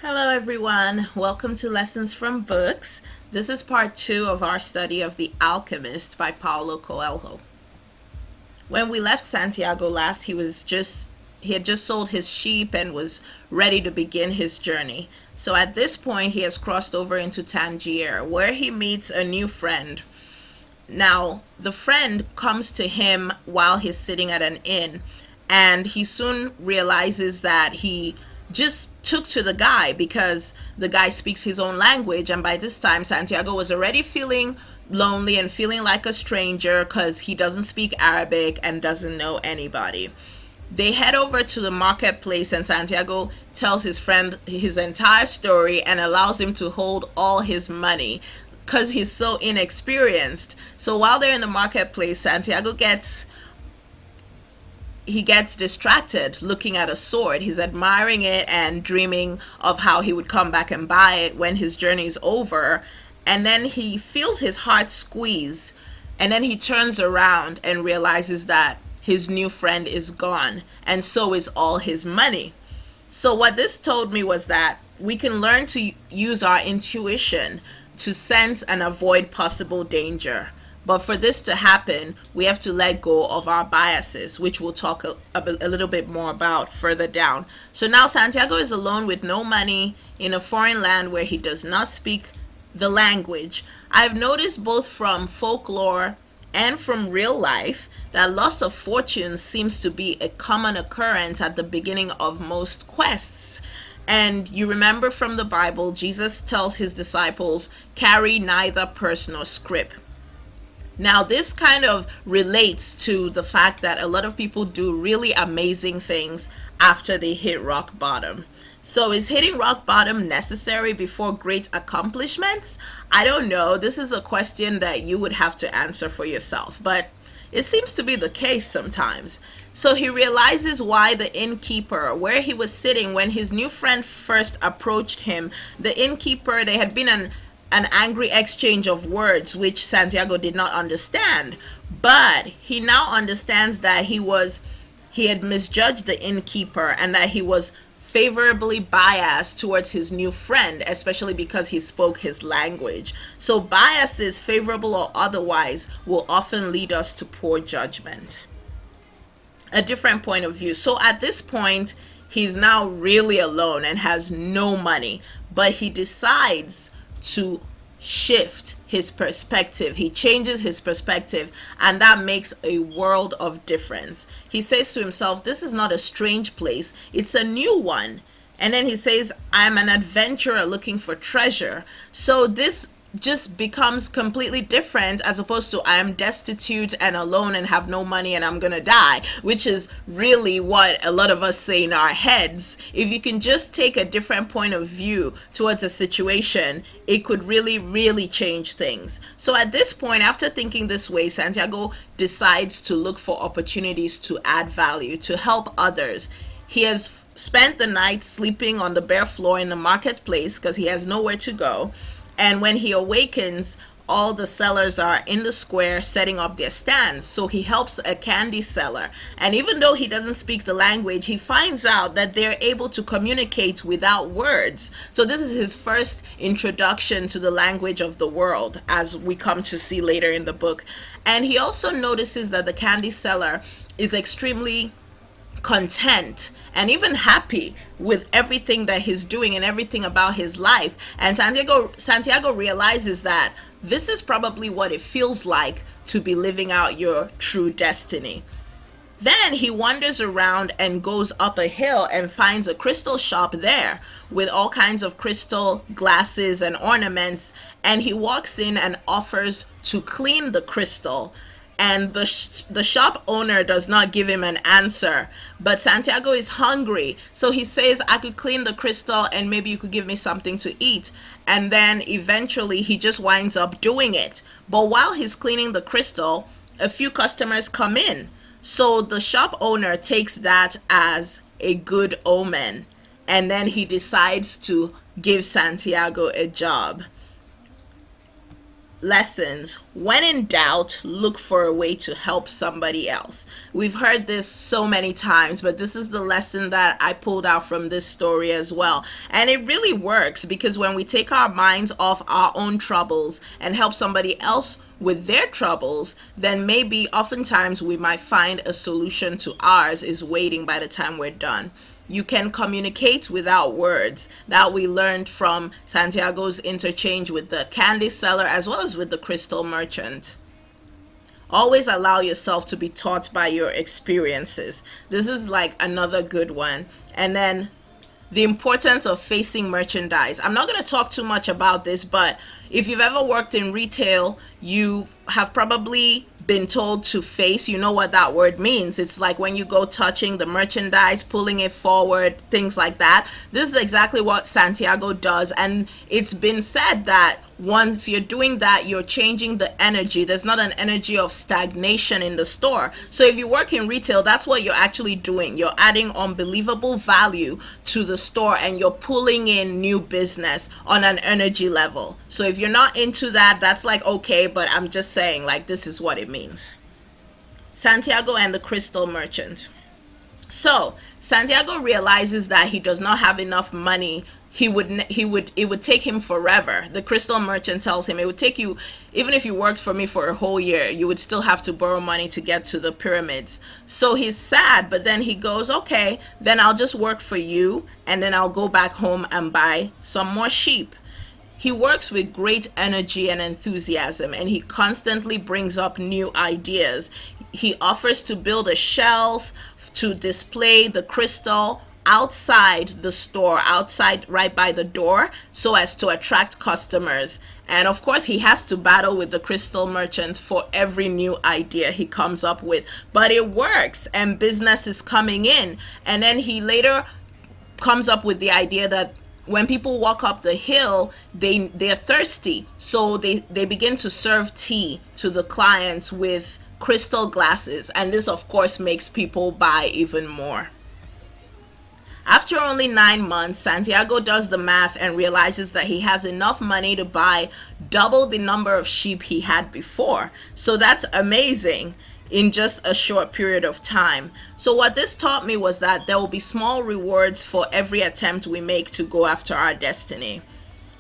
Hello, everyone. Welcome to Lessons from Books. This is part two of our study of The Alchemist by Paulo Coelho. When we left Santiago last, he had just sold his sheep and was ready to begin his journey. So at this point, he has crossed over into Tangier, where he meets a new friend. Now, the friend comes to him while he's sitting at an inn, and he soon realizes that he just took to the guy because the guy speaks his own language. And by this time, Santiago was already feeling lonely and feeling like a stranger because he doesn't speak Arabic and doesn't know anybody. They head over to the marketplace, and Santiago tells his friend his entire story and allows him to hold all his money because he's so inexperienced. So while they're in the marketplace, Santiago gets distracted looking at a sword. He's admiring it and dreaming of how he would come back and buy it when his journey is over. And then he feels his heart squeeze. And then he turns around and realizes that his new friend is gone, and so is all his money. So, what this told me was that we can learn to use our intuition to sense and avoid possible danger. But for this to happen, we have to let go of our biases, which we'll talk a little bit more about further down. So now Santiago is alone with no money in a foreign land where he does not speak the language. I've noticed both from folklore and from real life that loss of fortune seems to be a common occurrence at the beginning of most quests. And you remember from the Bible, Jesus tells his disciples, carry neither purse nor scrip. Now, this kind of relates to the fact that a lot of people do really amazing things after they hit rock bottom. So, is hitting rock bottom necessary before great accomplishments? I don't know. This is a question that you would have to answer for yourself, but it seems to be the case sometimes. So he realizes why the innkeeper, where he was sitting when his new friend first approached him, the innkeeper, they had been an angry exchange of words which Santiago did not understand. But he now understands that he had misjudged the innkeeper and that he was favorably biased towards his new friend, especially because he spoke his language. So biases, favorable or otherwise, will often lead us to poor judgment. A different point of view. So at this point, he's now really alone and has no money, but he decides to shift his perspective. He changes his perspective, and that makes a world of difference. He says to himself, this is not a strange place, it's a new one. And then he says, I'm an adventurer looking for treasure. So this just becomes completely different, as opposed to I'm destitute and alone and have no money and I'm gonna die, which is really what a lot of us say in our heads. If you can just take a different point of view towards a situation, it could really change things. So at this point, after thinking this way, Santiago decides to look for opportunities to add value, to help others. He has spent the night sleeping on the bare floor in the marketplace because he has nowhere to go. And when he awakens, all the sellers are in the square setting up their stands. So he helps a candy seller. And even though he doesn't speak the language, he finds out that they're able to communicate without words. So this is his first introduction to the language of the world, as we come to see later in the book. And he also notices that the candy seller is extremely content and even happy with everything that he's doing and everything about his life. And Santiago realizes that this is probably what it feels like to be living out your true destiny. Then he wanders around and goes up a hill and finds a crystal shop there with all kinds of crystal glasses and ornaments, and he walks in and offers to clean the crystal. And the shop owner does not give him an answer. But Santiago is hungry. So he says, I could clean the crystal and maybe you could give me something to eat. And then eventually he just winds up doing it. But while he's cleaning the crystal, a few customers come in. So the shop owner takes that as a good omen. And then he decides to give Santiago a job. Lessons. When in doubt, look for a way to help somebody else. We've heard this so many times, but this is the lesson that I pulled out from this story as well. And it really works, because when we take our minds off our own troubles and help somebody else with their troubles, then maybe oftentimes we might find a solution to ours is waiting by the time we're done. You can communicate without words. That we learned from Santiago's interchange with the candy seller as well as with the crystal merchant. Always allow yourself to be taught by your experiences. This is like another good one. And then the importance of facing merchandise. I'm not going to talk too much about this, but if you've ever worked in retail, you have probably been told to face, you know what that word means. It's like when you go touching the merchandise, pulling it forward, things like that. This is exactly what Santiago does. And it's been said that once you're doing that, you're changing the energy. There's not an energy of stagnation in the store. So if you work in retail, that's what you're actually doing. You're adding unbelievable value to the store and you're pulling in new business on an energy level. So if you're not into that, that's like, okay, but I'm just saying, like, this is what it means. Santiago and the crystal merchant. So Santiago realizes that he does not have enough money. It would take him forever. The crystal merchant tells him it would take you, even if you worked for me for a whole year, you would still have to borrow money to get to the pyramids. So he's sad, but then he goes, okay, then I'll just work for you and then I'll go back home and buy some more sheep. He works with great energy and enthusiasm, and he constantly brings up new ideas. He offers to build a shelf to display the crystal outside the store, outside right by the door, so as to attract customers. And of course, he has to battle with the crystal merchant for every new idea he comes up with. But it works, and business is coming in. And then he later comes up with the idea that when people walk up the hill, they're thirsty. So they begin to serve tea to the clients with crystal glasses. And this, of course, makes people buy even more. After only 9 months, Santiago does the math and realizes that he has enough money to buy double the number of sheep he had before. So that's amazing in just a short period of time. So what this taught me was that there will be small rewards for every attempt we make to go after our destiny.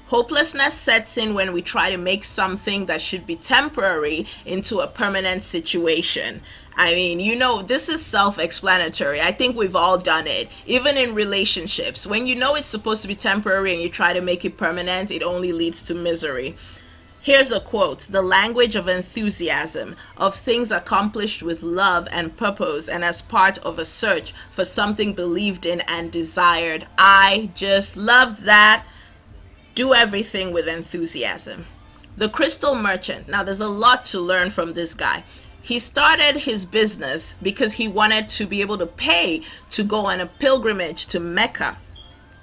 Hopelessness sets in when we try to make something that should be temporary into a permanent situation. I mean, this is self-explanatory. I think we've all done it. Even in relationships, when you know it's supposed to be temporary and you try to make it permanent, it only leads to misery. Here's a quote: "The language of enthusiasm, of things accomplished with love and purpose and as part of a search for something believed in and desired." I just loved that. Do everything with enthusiasm. The crystal merchant. Now, there's a lot to learn from this guy. He started his business because he wanted to be able to pay to go on a pilgrimage to Mecca.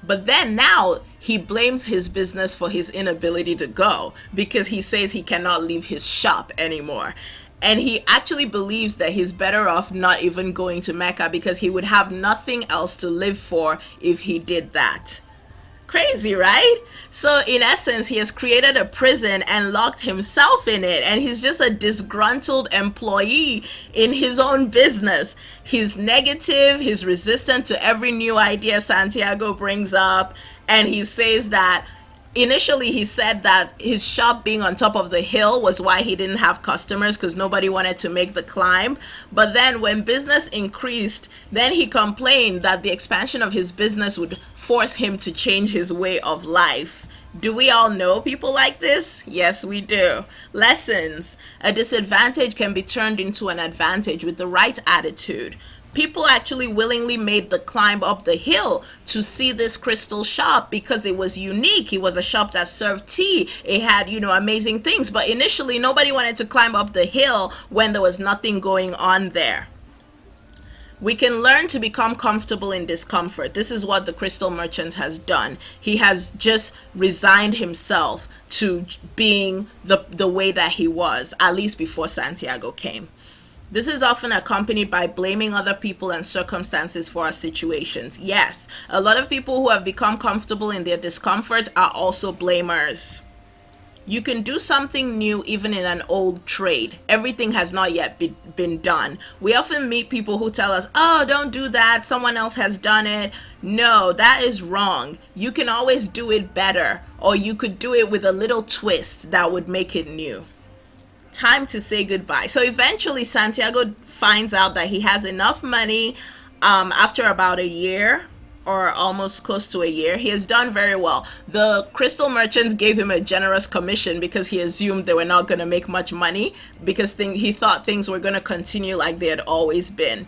But then now he blames his business for his inability to go because he says he cannot leave his shop anymore. And he actually believes that he's better off not even going to Mecca because he would have nothing else to live for if he did that. Crazy, right? So in essence, he has created a prison and locked himself in it, and he's just a disgruntled employee in his own business. He's negative, he's resistant to every new idea Santiago brings up, and he says that initially he said that his shop being on top of the hill was why he didn't have customers, because nobody wanted to make the climb. But then when business increased, then he complained that the expansion of his business would force him to change his way of life. Do we all know people like this? Yes, we do. Lessons. A disadvantage can be turned into an advantage with the right attitude. People actually willingly made the climb up the hill to see this crystal shop because it was unique. It was a shop that served tea. It had, amazing things. But initially, nobody wanted to climb up the hill when there was nothing going on there. We can learn to become comfortable in discomfort. This is what the crystal merchant has done. He has just resigned himself to being the way that he was, at least before Santiago came. This is often accompanied by blaming other people and circumstances for our situations. Yes, a lot of people who have become comfortable in their discomfort are also blamers. You can do something new even in an old trade. Everything has not yet been done. We often meet people who tell us, oh, don't do that, someone else has done it. No, that is wrong. You can always do it better, or you could do it with a little twist that would make it new. Time to say goodbye. So eventually, Santiago finds out that he has enough money after about a year, or almost close to a year. He has done very well. The crystal merchants gave him a generous commission because he assumed they were not going to make much money, because he thought things were going to continue like they had always been.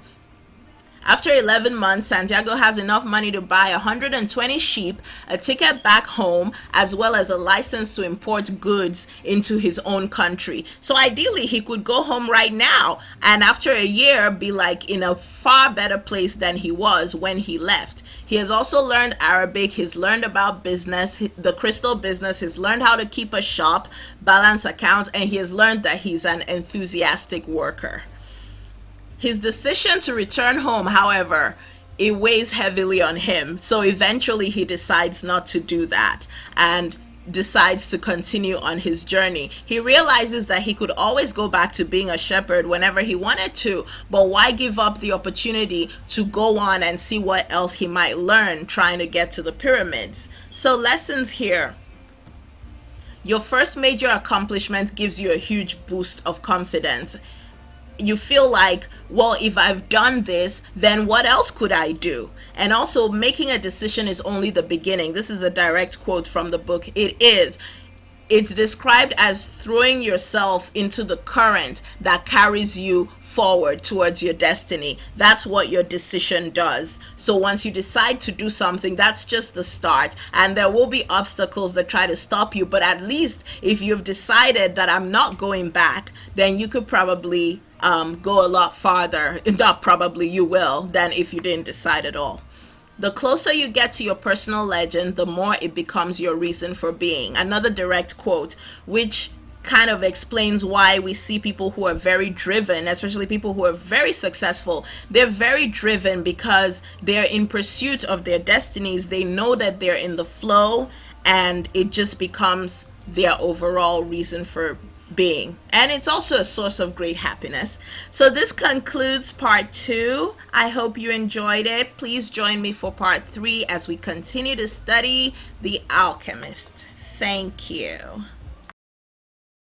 After 11 months, Santiago has enough money to buy 120 sheep, a ticket back home, as well as a license to import goods into his own country. So ideally, he could go home right now and after a year be like in a far better place than he was when he left. He has also learned Arabic. He's learned about business, the crystal business. He's learned how to keep a shop, balance accounts, and he has learned that he's an enthusiastic worker. His decision to return home, however, it weighs heavily on him. So eventually he decides not to do that and decides to continue on his journey. He realizes that he could always go back to being a shepherd whenever he wanted to, but why give up the opportunity to go on and see what else he might learn trying to get to the pyramids? So lessons here. Your first major accomplishment gives you a huge boost of confidence. You feel like, well, if I've done this, then what else could I do? And also, making a decision is only the beginning. This is a direct quote from the book. It's described as throwing yourself into the current that carries you forward towards your destiny. That's what your decision does. So once you decide to do something, that's just the start. And there will be obstacles that try to stop you. But at least if you've decided that I'm not going back, then you could probably go a lot farther. Not probably, you will, than if you didn't decide at all. The closer you get to your personal legend, the more it becomes your reason for being. Another direct quote, which kind of explains why we see people who are very driven, especially people who are very successful. They're very driven because they're in pursuit of their destinies. They know that they're in the flow, and it just becomes their overall reason for being, and it's also a source of great happiness. So this concludes part 2. I hope you enjoyed it. Please join me for part 3 as we continue to study The Alchemist. Thank you.